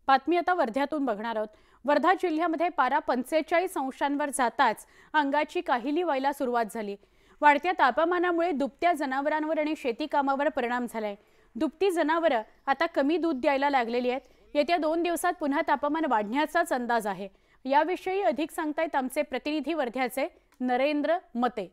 बातमी आता वर्ध्यातून बघणार आहोत। वर्धा जिल्ह्यामध्ये पारा 45 अंशांवर जाताच अंगाची काहिली व्हायला सुरुवात झाली। वाढत्या तापमानामुळे दुभत्या जनावरांवर आणि शेती कामावर परिणाम झालाय। दुभती जनावरं आता कमी दूध द्यायला लागलेली आहेत। येत्या 2 दिवसात पुन्हा तापमान वाढण्याचाच अंदाज आहे। याविषयी अधिक सांगतायत आमचे प्रतिनिधी वर्ध्याचे नरेंद्र मते।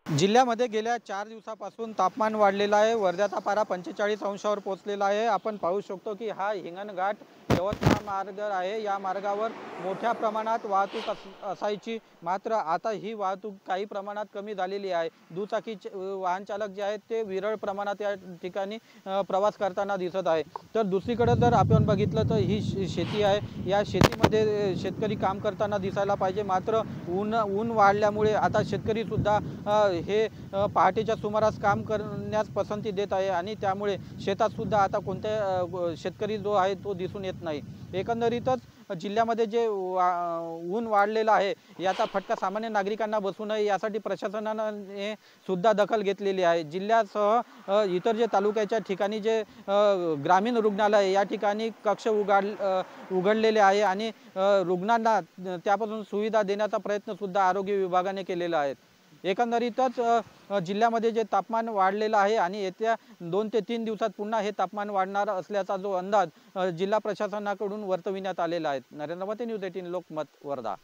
जिल्ह्यामध्ये गेल्या 4 दिवसापासून तापमान वाढलेलं आहे। वर्ध्याचा पारा 45 अंशावर पोहोचलेला आहे। आपण पाहू शकतो की हा हिंगणघाट यवतमाळ मार्ग आहे। या मार्गावर मोठ्या प्रमाणात वाहतूक असायची, मात्र आता ही वाहतूक काही प्रमाणात कमी झालेली आहे। दुचाकी वाहन चालक जे आहेत ते विरळ प्रमाणात या ठिकाणी प्रवास करताना दिसत आहे। तर दुसरीकडे जर आपण बघितलं तर ही शेती आहे। या शेतीमध्ये शेतकरी काम करताना दिसायला पाहिजे, मात्र ऊन वाढल्यामुळे आता शेतकरी सुद्धा हे पहाटेच्या सुमारास काम करण्यास पसंती देत आहे आणि त्यामुळे शेतात सुद्धा आता कोणत्या शेतकरी जो आहे तो दिसून येत नाही। एकंदरीतच जिल्ह्यामध्ये जे ऊन वाढलेलं आहे याचा फटका सामान्य नागरिकांना बसू नये यासाठी प्रशासनाने सुद्धा दखल घेतलेली आहे। जिल्ह्यासह इतर जे तालुक्याच्या ठिकाणी जे ग्रामीण रुग्णालय या ठिकाणी कक्ष उघडलेले आहे आणि रुग्णांना त्यापासून सुविधा देण्याचा प्रयत्न सुद्धा आरोग्य विभागाने केलेला आहे। एकंदरीतच जिल्ह्यामध्ये जे तापमान वाढलेलं आहे आणि येत्या 2 ते 3 दिवसात पुन्हा हे तापमान वाढणार असल्याचा जो अंदाज जिल्हा प्रशासनाकडून वर्तविण्यात आलेला आहे। नरेंद्र मते, न्यूज 18 लोकमत, वर्धा।